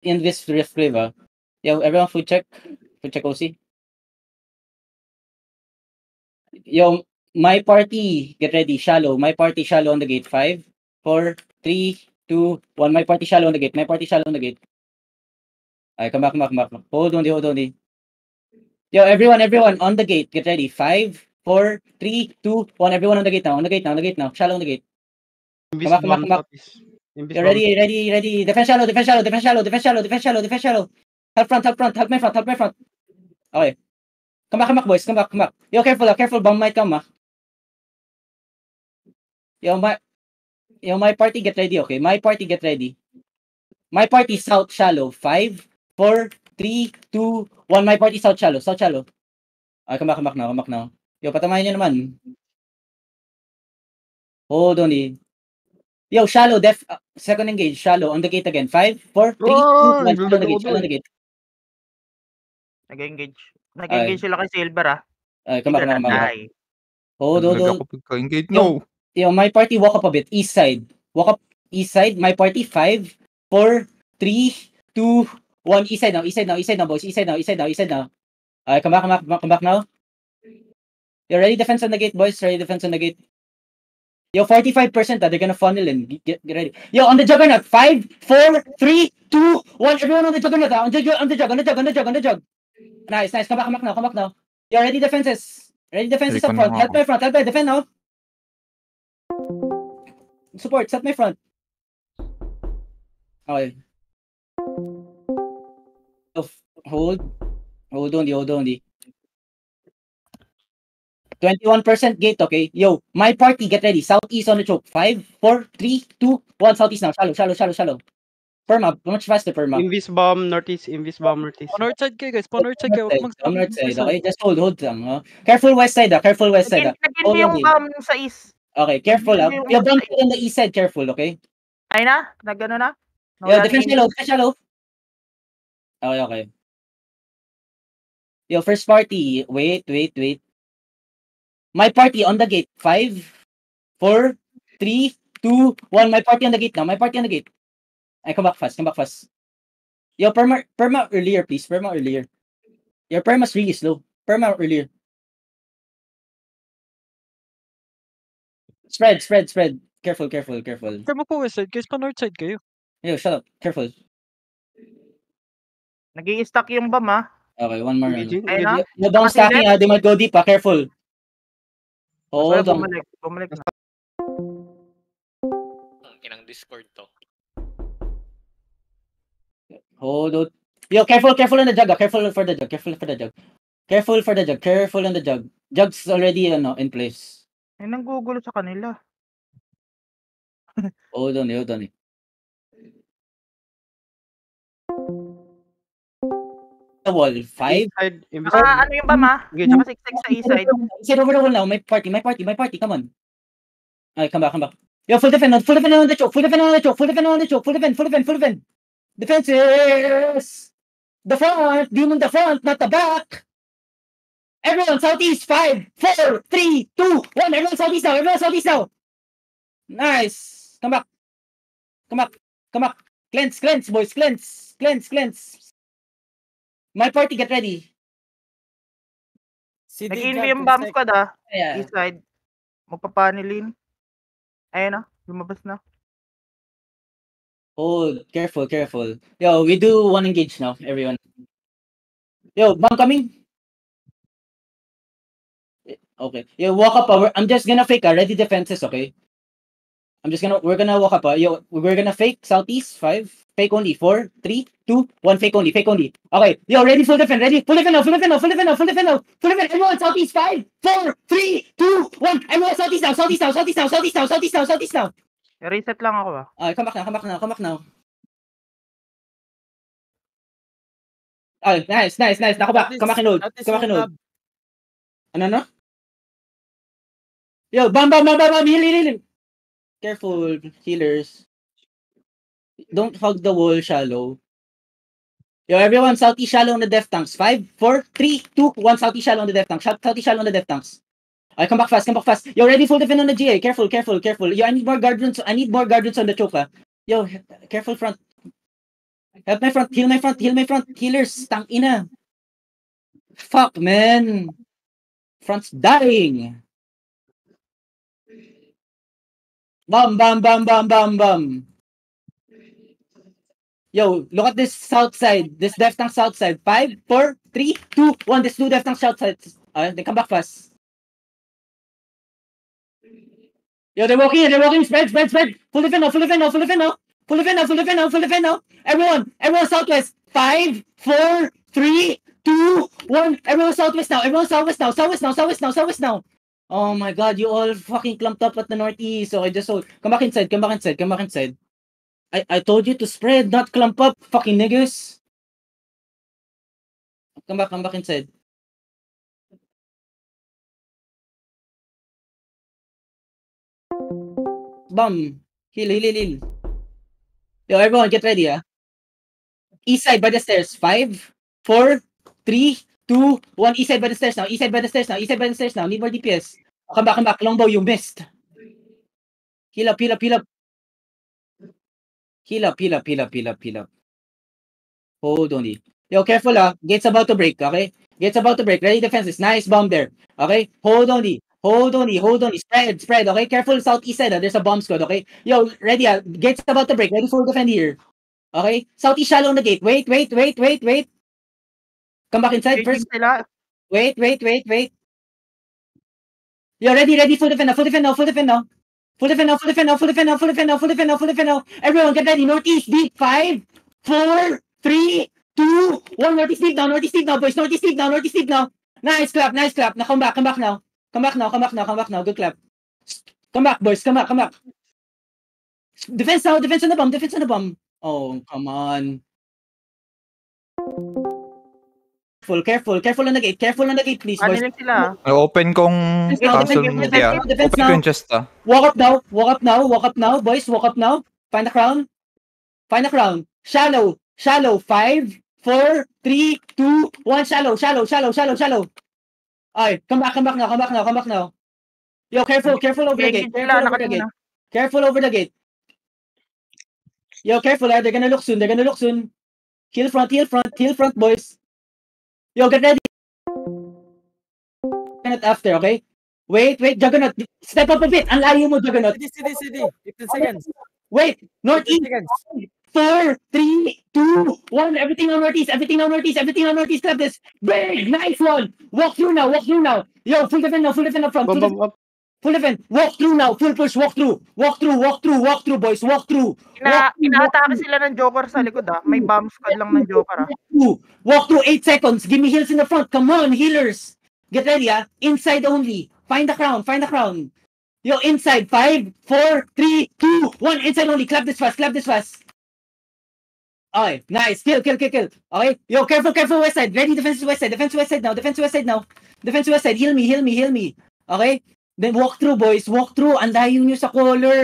in this rift wave, Yo, everyone food check. Food check OC. Yo, my party, get ready, shallow. My party shallow on the gate. 5, 4, 3, 2, 1. My party shallow on the gate. My party shallow on the gate. Alright, come back. Hold on. Yo, everyone on the gate. Get ready. 5, 4, 3, 2, 1. Everyone on the gate now. Shallow on the gate. Come back. You're ready. Defense shallow. Help front. Help my front. Okay. Come back, boys. Come back. Yo, careful. Bomb might come, Yo, my party get ready, okay? My party get ready. My party south shallow. 5, 4, 3, 2, 1. My party south shallow. Okay, come back now. Yo, patamahin nyo naman. Hold on, Yo, shallow, second engage, shallow, on the gate again. 5, 4, 3, 2, 1. Shallow on the gate. Nag-engage sila kay Silver, Come back. Hold. Engage, no. Yo, my party walk up a bit. East side. Walk up east side. My party 5, 4, 3, 2, 1. East side now, boys. East side now. Come back now. You ready defense on the gate, boys? Yo, 45%, they're gonna funnel in. Get ready. Yo, on the juggernaut. 5, 4, 3, 2, 1. Everyone on the juggernaut. On the jug. Nice. Come back now. Yo, ready defenses up front. Help my front. Defend now. Support, set my front. Okay. Hold on. 21% gate, okay? Yo, my party, get ready. Southeast on the choke. 5, 4, 3, 2, 1. Southeast now. Shallow. Perma, much faster, Perma. Invis bomb northeast. North side kayo, guys. North side kayo. North side, okay? Just hold lang, Careful west side, Naging yung bomb sa east. Okay, careful, Yung bomb on the east side, careful, okay? Ay na? Nagano na? Yo, defense shallow. Okay. Yo, first party. Wait. My party on the gate. 5, 4, 3, 2, 1. My party on the gate now. Ay, come back fast. Yo, perma earlier, please. Your perma's really slow. Perma earlier. Spread. Careful. Perma po west side, guys. Pa north side kayo. Yo, shut up. Careful. Nag-i-stack yung bomb, Okay, one more. Ay na? No bomb stacking, they might go deep, careful. Hold on. Bumalik na. Inang Discord to. Hold on. Yo, careful on the jug. Careful for the jug. Jug's already in place. Ay, nanggugulo sa kanila. Hold on. The wall. 5. Ano yung bomb, Tsaka 6 sa east side. Sit over the wall now. My party. Come on. Alright, come back. Yo, full defend on the choke. Full defend. Defenses! The front! Demon the front, not the back! Everyone, southeast! 5, 4, 3, 2, 1! Everyone southeast now! Nice! Come back! Cleanse, boys! Cleanse! My party, get ready! Nag-invi yung bomb squad, Yeah. East side. Magpapanilin. Ayun na, lumabas na. Hold, careful. Yo, we do one engage now, everyone. Yo, bomb coming. Okay. Yo, walk up. I'm just gonna fake ready defenses, okay? We're gonna walk up. Yo, we're gonna fake southeast. 5, fake only. 4, 3, 2, 1. Fake only. Okay. Yo, ready full defend. Full defend now. Everyone southeast. 5, 4, 3, 2, 1. Everyone southeast now. Reset lang ako, Come back now. Oh, nice. Nako back. Come back in hold. Ano? Yo, bam. Heal. Careful, healers. Don't hug the wall shallow. Yo, everyone, southeast shallow on the def tanks. 5, 4, 3, 2, 1. Southeast shallow on the def tanks. Come back fast. Yo, ready full defend on the GA. Careful. Yo, I need more guard runes on the choke. Yo, careful front. Help my front, heal my front, heal my front. Healers, tang ina. Fuck, man. Front's dying. Bam, bam, bam, bam, bam, bam. Yo, look at this south side. This def tank south side. 5, 4, 3, 2, 1. This 2 def tank south side. They come back fast. Yo, they're walking. Spread. Full defend now. Everyone southwest. 5, 4, 3, 2, 1. Everyone southwest now. Southwest now. Oh my god, you all fucking clumped up at the northeast. Okay, just hold. Come back inside. I told you to spread, not clump up, fucking niggas. Come back inside. Bum. Heal. Yo, everyone, get ready, East side by the stairs. 5, 4, 3, 2, 1. East side by the stairs now. Need more DPS. Come back. Longbow, you missed. Heal up. Heal up. Hold on. Yo, careful, Gates about to break, okay? Ready defenses. Nice bomb there. Okay? Hold on. Spread, okay? Careful southeast side, There's a bomb squad, okay? Yo, ready, Gates about to break. Ready for defend here. Okay? Southeast shallow on the gate. Wait. Come back inside first. Wait. Yo, ready, full defend now. Everyone get ready. Northeast deep. 5, 4, 3, 2, 1. Northeast deep now, boys. Northeast deep now. Nice clap. Now come back now. Good clap. Come back, boys. Come back. Defense on the bomb. Oh, come on. Careful on the gate, please, boys. Open kong castle media. Open ko yung chest, Walk up now, boys. Walk up now. Find the crown. Shallow. 5, 4, 3, 2, 1. Shallow. Alright, come back now. Yo, careful over the gate. Careful over the gate. Yo, careful, they're gonna look soon. Heal front, boys. Yo, get ready. Juggernaut after, okay? Wait, Juggernaut. Step up a bit. Ang layo mo, Juggernaut. CD. 15 seconds. Wait, northeast. 4, 3, 2, 1. Everything on northeast. Clap this. Big, nice one. Walk through now. Yo, full defend up front. Full defend. Walk through now. Full push. Walk through, boys. Walk through. Inaatake sila ng Joker sa likod, May bomb squad lang ng Joker, Walk through 8 seconds. Give me heals in the front. Come on, healers. Get ready, Inside only. Find the crown. Yo, inside. 5, 4, 3, 2, 1. Inside only. Clap this fast. Okay, nice. Kill. Okay. Yo, careful west side. Ready, defense west side now. Heal me. Okay? Then walk through, boys. Ang layo nyo sa color.